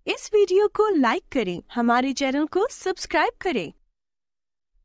इस वीडियो को लाइक करें, हमारे चैनल को सब्सक्राइब करें,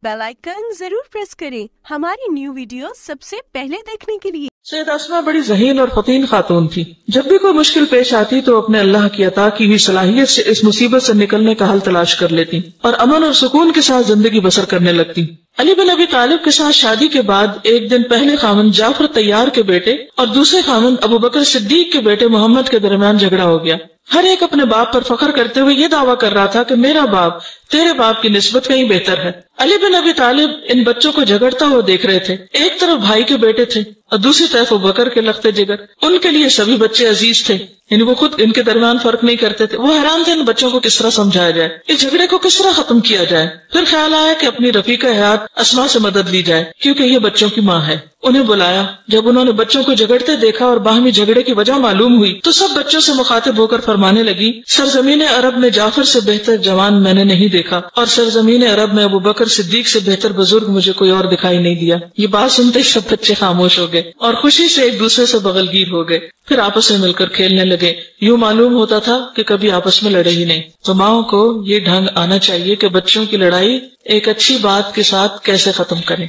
बेल आइकन जरूर प्रेस करें हमारी न्यू वीडियो सबसे पहले देखने के लिए। सैयद अस्मा बड़ी ज़हीन और फतीन खातून थी। जब भी कोई मुश्किल पेश आती तो अपने अल्लाह की अता की हुई सलाहियत से इस मुसीबत से निकलने का हल तलाश कर लेती और अमन और सुकून के साथ जिंदगी बसर करने लगती। अली बिन अबी तालिब के साथ शादी के बाद एक दिन पहले खामंद जाफर तैयार के बेटे और दूसरे खामंद अबू बकर सिद्दीक के बेटे मोहम्मद के दरमियान झगड़ा हो गया। हर एक अपने बाप पर फख्र करते हुए ये दावा कर रहा था कि मेरा बाप तेरे बाप की निस्बत कहीं बेहतर है। अली बिन अबी तालिब इन बच्चों को झगड़ता हुआ देख रहे थे। एक तरफ भाई के बेटे थे और दूसरी तरफ अबू बकर के लखते जिगर। उनके लिए सभी बच्चे अजीज थे, यानी वो खुद इनके दरमियान फर्क नहीं करते थे। वो हैरान थे इन बच्चों को किस तरह समझाया जाए, इस झगड़े को किस तरह खत्म किया जाए। फिर ख्याल आया कि अपनी रफीका हयात अस्मा से मदद ली जाए, क्योंकि ये बच्चों की माँ है। उन्हें बुलाया। जब उन्होंने बच्चों को झगड़ते देखा और बाहमी झगड़े की वजह मालूम हुई तो सब बच्चों से मुखातिब होकर फरमाने लगी, सरजमीन अरब में जाफर से बेहतर जवान मैंने नहीं देखा और सरजमीन अरब में अबू बकर सिद्दीक से बेहतर बुजुर्ग मुझे कोई और दिखाई नहीं दिया। ये बात सुनते ही सब बच्चे खामोश हो गए और खुशी से एक दूसरे से बगलगीर हो गए। फिर आपस में मिलकर खेलने लगे। यूं मालूम होता था कि कभी आपस में लड़े ही नहीं। तो माओ को ये ढंग आना चाहिए कि बच्चों की लड़ाई एक अच्छी बात के साथ कैसे खत्म करें।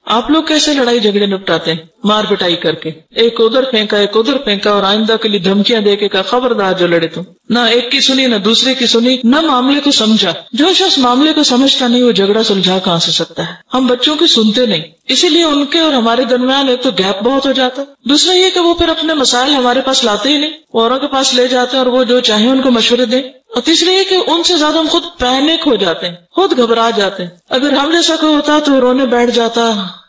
आप लोग कैसे लड़ाई झगड़े निपटाते हैं? मार पिटाई करके, एक उधर फेंका एक उधर फेंका और आइंदा के लिए धमकियां देके का खबरदार जो लड़े तुम। ना एक की सुनी ना दूसरे की सुनी, न मामले को समझा। जो शख्स मामले को समझता नहीं वो झगड़ा सुलझा कहाँ से सकता है। हम बच्चों की सुनते नहीं, इसीलिए उनके और हमारे दरमियान एक तो गैप बहुत हो जाता है, दूसरा ये कि वो फिर अपने मसाइल हमारे पास लाते ही नहीं, औरों के पास ले जाते हैं और वो जो चाहे उनको मशवरे दें। और तीसरी ये कि उनसे ज्यादा हम खुद पैनिक हो जाते हैं, खुद घबरा जाते हैं। अगर हम जैसा कोई होता तो रोने बैठ जाता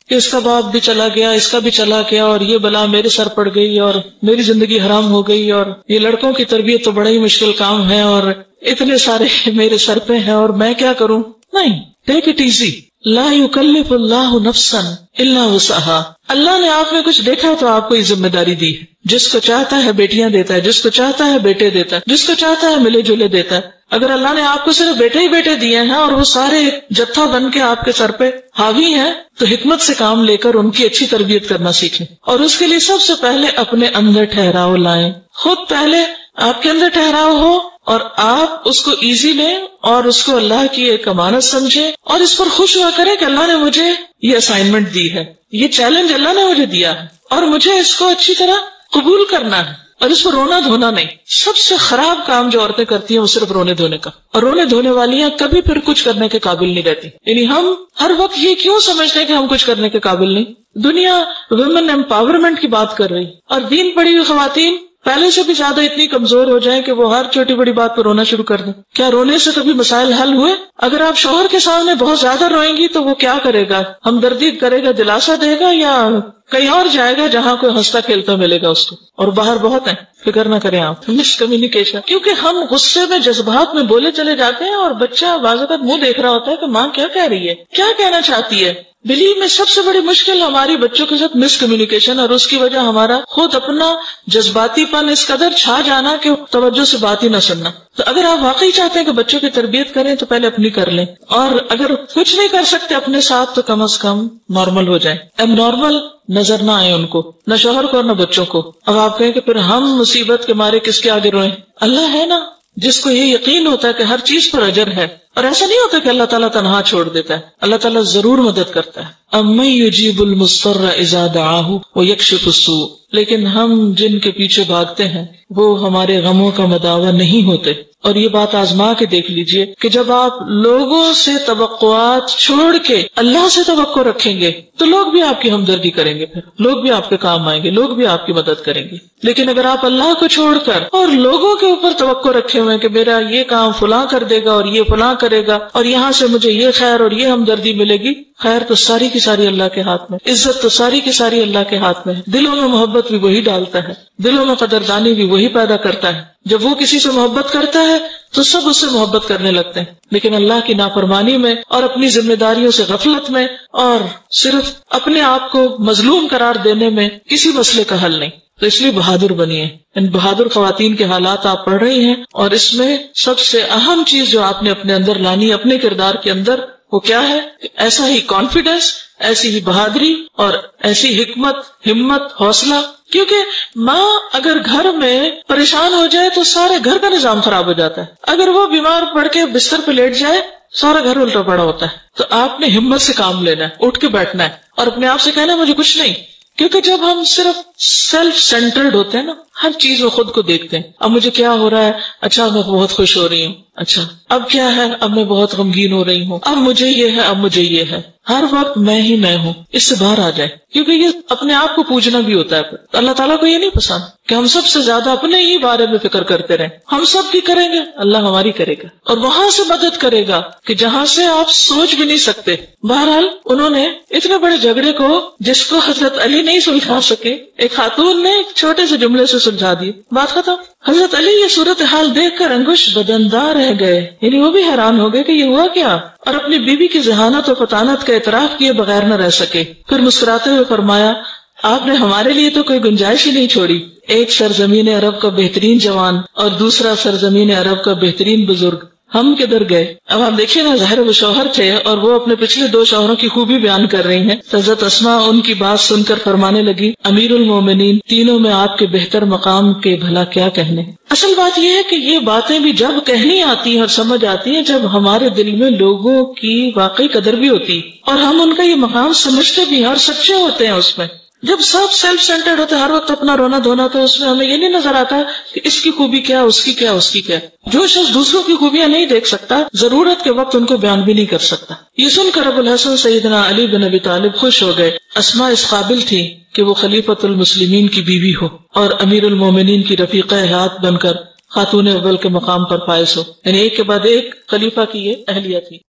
कि इसका बाप भी चला गया, इसका भी चला गया और ये बला मेरे सर पड़ गई और मेरी जिंदगी हराम हो गई और ये लड़कों की तरबियत तो बड़ा ही मुश्किल काम है और इतने सारे मेरे सर पे हैं और मैं क्या करूं। नहीं, टेक इट इजी। ला युकल्लिफुल्लाहु नफ्सन इल्ला वुसअहा। अल्लाह ने आप में कुछ देखा तो आपको ये जिम्मेदारी दी है। जिसको चाहता है बेटियां देता है, जिसको चाहता है बेटे देता है, जिसको चाहता है मिले जुले देता है। अगर अल्लाह ने आपको सिर्फ बेटे ही बेटे दिए हैं और वो सारे जत्था बन के आपके सर पे हावी हैं, तो हिकमत से काम लेकर उनकी अच्छी तरबियत करना सीखें। और उसके लिए सबसे पहले अपने अंदर ठहराव लाएं। खुद पहले आपके अंदर ठहराव हो और आप उसको इजी लें और उसको अल्लाह की एक अमानत समझें और इस पर खुश हुआ करें कि अल्लाह ने मुझे ये असाइनमेंट दी है, ये चैलेंज अल्लाह ने मुझे दिया है और मुझे इसको अच्छी तरह कबूल करना है और इस पर रोना धोना नहीं। सबसे खराब काम जो औरतें करती हैं वो सिर्फ रोने धोने का, और रोने धोने वालियां कभी फिर कुछ करने के काबिल नहीं रहती। यानी हम हर वक्त ये क्यों समझते हैं कि हम कुछ करने के काबिल नहीं। दुनिया वुमेन एम्पावरमेंट की बात कर रही और दीन पढ़ी हुई खवातीन पहले से भी ज्यादा इतनी कमजोर हो जाएं कि वो हर छोटी बड़ी बात पर रोना शुरू कर दें। क्या रोने से कभी मसाइल हल हुए? अगर आप शौहर के सामने बहुत ज्यादा रोएंगी तो वो क्या करेगा? हमदर्दी करेगा, दिलासा देगा या कहीं और जाएगा जहाँ कोई हंसता खेलता मिलेगा उसको। और बाहर बहुत है, फिक्र न करें आप। मिसकम्युनिकेशन, क्योंकि हम गुस्से में जज्बात में बोले चले जाते हैं और बच्चा बाज़ात मुंह देख रहा होता है कि माँ क्या कह रही है, क्या कहना चाहती है। बिलीव में सबसे बड़ी मुश्किल हमारी बच्चों के साथ मिसकम्युनिकेशन, और उसकी वजह हमारा खुद अपना जज्बातीपन इस कदर छा जाना कि तवज्जो से बात ही न सुनना। तो अगर आप वाकई चाहते हैं कि बच्चों की तरबियत करें तो पहले अपनी कर लें, और अगर कुछ नहीं कर सकते अपने साथ तो कम से कम नॉर्मल हो जाए। अब नॉर्मल नजर ना आए उनको, न शोहर को न बच्चों को। अब आप कहें कि फिर हम मुसीबत के मारे किसके आगे रोएं? अल्लाह है ना, जिसको ये यकीन होता है कि हर चीज पर अजर है। और ऐसा नहीं होता कि अल्लाह ताला तन्हा छोड़ देता है, अल्लाह ताला जरूर मदद करता है। अम्मन युजीबुल मुस्तर्र इज़ा दआहु व यक्शिफुस सू। लेकिन हम जिनके पीछे भागते हैं वो हमारे गमों का मदावा नहीं होते। और ये बात आजमा के देख लीजिए कि जब आप लोगों से तवक्कुआत छोड़ के अल्लाह से तवक्को रखेंगे तो लोग भी आपकी हमदर्दी करेंगे, फिर लोग भी आपके काम आएंगे, लोग भी आपकी मदद करेंगे। लेकिन अगर आप अल्लाह को छोड़कर और लोगों के ऊपर तवक्को रखे हुए हैं कि मेरा ये काम फलां कर देगा और ये फलां करेगा और यहाँ से मुझे ये खैर और ये हमदर्दी मिलेगी, खैर तो सारी की सारी अल्लाह के हाथ में, इज्जत तो सारी की सारी अल्लाह के हाथ में है। दिलों में मोहब्बत भी वही डालता है, दिलों में कदरदानी भी वही पैदा करता है। जब वो किसी से मोहब्बत करता है तो सब उससे मोहब्बत करने लगते हैं। लेकिन अल्लाह की नाफरमानी में और अपनी जिम्मेदारियों से गफलत में और सिर्फ अपने आप को मजलूम करार देने में किसी मसले का हल नहीं। तो इसलिए बहादुर बनिए। इन बहादुर खवातीन के हालात आप पढ़ रही हैं और इसमें सबसे अहम चीज जो आपने अपने अंदर लानी है, अपने किरदार के अंदर, वो क्या है? ऐसा ही कॉन्फिडेंस, ऐसी ही बहादुरी और ऐसी हिकमत, हिम्मत, हौसला کیونکہ ماں اگر گھر میں پریشان ہو جائے تو سارے گھر کا نظام خراب ہو جاتا ہے. اگر وہ بیمار پڑ کے بستر پہ لیٹ جائے سارا گھر الٹا پڑا ہوتا ہے. تو آپ نے ہمت سے کام لینا ہے, اٹھ کے بیٹھنا ہے اور اپنے آپ سے کہنا ہے مجھے کچھ نہیں. کیونکہ جب ہم صرف سیلف سینٹرڈ ہوتے ہیں نا, ہر چیز میں خود کو دیکھتے ہیں. اب مجھے کیا ہو رہا ہے, اچھا میں بہت خوش ہو رہی ہوں, اچھا اب کیا ہے, اب میں بہت غمگین ہو رہی ہوں, اب مجھے یہ ہے, اب مجھے یہ ہے. ہر وقت میں ہی میں ہوں, اس سے باہر آ جائے. کیونکہ یہ اپنے آپ کو پوجنا بھی ہوتا ہے. اللہ تعالیٰ کو یہ نہیں پسند کہ ہم سب سے زیادہ اپنے ہی بارے میں فکر کرتے رہیں. ہم سب کی کریں گے, اللہ ہماری کرے گا اور وہاں سے مدد کرے گا کہ جہاں سے آپ سوچ بھی نہیں سکتے. بہرحال انہوں نے اتنے بڑے جھگڑے کو, جس کو حضرت علی نہیں سلجھا سکے, ایک خاتون نے ایک چھوٹے سے جملے سے سلجھا دی. بات ختم. حضرت علی یہ صورتحال دیکھ کر انگوش بدندار رہ گئے, یعنی وہ بھی حیران ہو گئے کہ یہ ہوا کیا, اور اپنی بیوی کی ذہانت و فطانت کا اعتراف کیے بغیر نہ رہ سکے. پھر مسکراتے ہوئے فرمایا, آپ نے ہمارے لیے تو کوئی گنجائش ہی نہیں چھوڑی. ایک سرزمین عرب کا بہترین جوان اور دوسرا سرزمین عرب کا بہترین بزرگ, ہم کدھر گئے؟ اب آپ دیکھیے نا, ظاہر وہ شوہر تھے اور وہ اپنے پچھلے 2 شوہروں کی خوبی بیان کر رہی ہیں. حضرت اسماء ان کی بات سن کر فرمانے لگی, امیر المومنین, تینوں میں آپ کے بہتر مقام کے بھلا کیا کہنے. اصل بات یہ ہے کہ یہ باتیں بھی جب کہنی آتی ہیں اور سمجھ آتی ہیں جب ہمارے دل میں لوگوں کی واقعی قدر بھی ہوتی اور ہم ان کا یہ مقام سمجھتے بھی ہیں اور سچے ہوتے ہیں اس میں. جب سب سیلف سینٹرڈ ہوتے ہر وقت اپنا رونا دھونا, تو اس میں ہمیں یہ نہیں نظر آتا کہ اس کی خوبی کیا, اس کی کیا, اس کی کیا. جو شخص دوسروں کی خوبیاں نہیں دیکھ سکتا, ضرورت کے وقت ان کو بیان بھی نہیں کر سکتا. یہ سن کر ابو الحسن سیدنا علی بن ابی طالب خوش ہو گئے. اسماء اس قابل تھی کہ وہ خلیفۃ المسلمین کی بیوی ہو اور امیر المومنین کی رفیقہ حیات بن کر خاتون اول کے مقام پر فائز ہو. یعنی ایک کے بعد ایک خلیفہ کی یہ اہلیہ تھی.